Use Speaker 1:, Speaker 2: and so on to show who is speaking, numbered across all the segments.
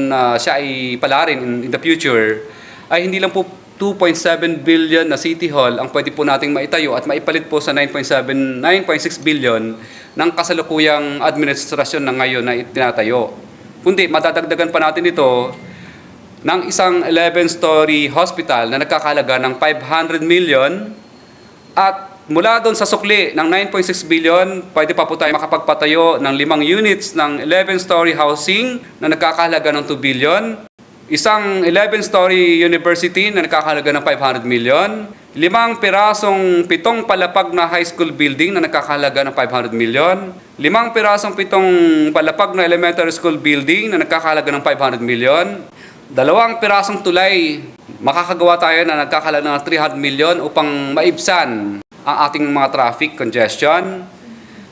Speaker 1: na siya ay palarin in the future, ay hindi lang po 2.7 billion na City Hall ang pwede po nating maitayo at maipalit po sa 9.6 billion ng kasalukuyang administrasyon na ngayon na itinatayo. Kundi madadagdagan pa natin ito ng isang 11-story hospital na nagkakahalaga ng 500 million at mula doon sa sukli ng 9.6 billion, pwede pa po tayo makapagpatayo ng 5 units ng 11-story housing na nagkakahalaga ng 2 billion. Isang 11-story university na nakakahalaga ng 500 million, 5 pirasong 7 palapag na high school building na nakakahalaga ng 500 million, 5 pirasong 7 palapag na elementary school building na nakakahalaga ng 500 million, 2 pirasong tulay, makakagawa tayo na nagkakahalaga ng 300 million upang maibsan ang ating mga traffic congestion.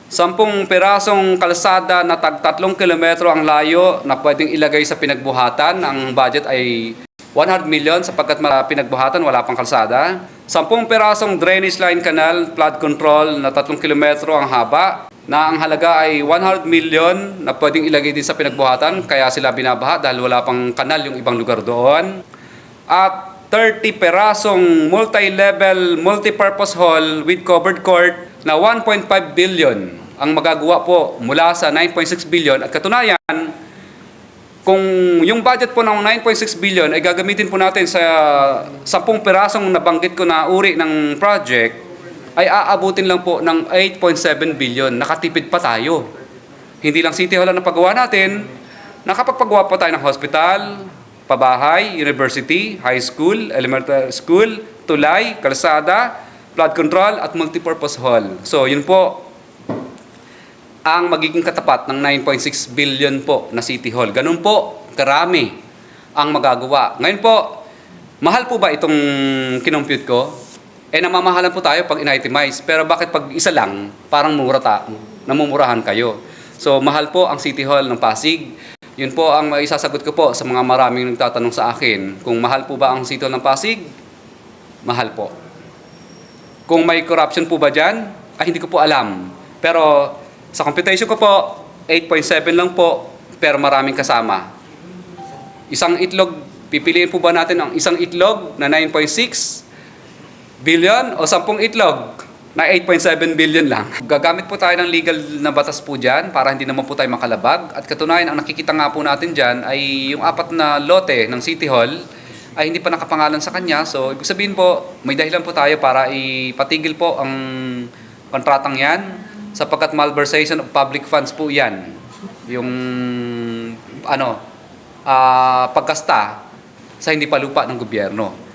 Speaker 1: 10 pirasong kalsada na tag 3 kilometro ang layo na pwedeng ilagay sa pinagbuhatan. Ang budget ay 100 million sapagkat pinagbuhatan, wala pang kalsada. 10 pirasong drainage line canal, flood control na 3 kilometro ang haba na ang halaga ay 100 million na pwedeng ilagay din sa pinagbuhatan kaya sila binabaha dahil wala pang kanal yung ibang lugar doon. At 30 pirasong multi-level, multi-purpose hall with covered court na 1.5 billion ang magagawa po mula sa 9.6 billion. At katunayan, kung yung budget po ng 9.6 billion ay gagamitin po natin sa 10 pirasong nabanggit ko na uri ng project, ay aabutin lang po ng 8.7 billion. Nakatipid pa tayo. Hindi lang City Hall ang napagawa natin, nakapagpagawa pa tayo ng hospital, pabahay, university, high school, elementary school, tulay, kalsada, flood control at multipurpose hall. So, yun po ang magiging katapat ng 9.6 billion po na City Hall. Ganun po, karami ang magagawa. Ngayon po, mahal po ba itong kinompute ko? Namamahalan po tayo pag in-itemize. Pero bakit pag isa lang, parang namumurahan kayo? So, mahal po ang City Hall ng Pasig. Yun po ang isasagot ko po sa mga maraming nagtatanong sa akin. Kung mahal po ba ang City Hall ng Pasig? Mahal po. Kung may corruption po ba dyan? Ay, hindi ko po alam. Pero sa computation ko po, 8.7 lang po, pero maraming kasama. Isang itlog, pipiliin po ba natin ang isang itlog na 9.6 billion o 10 itlog na 8.7 billion lang? Gagamit po tayo ng legal na batas po dyan para hindi naman po tayo makalabag. At katunayan, ang nakikita nga po natin dyan ay yung 4 na lote ng City Hall ay hindi pa nakapangalan sa kanya. So, ibig sabihin po, may dahilan po tayo para ipatigil po ang kontratang yan sapagkat malversation of public funds po yan. Yung pagkasta sa hindi pa lupa ng gobyerno.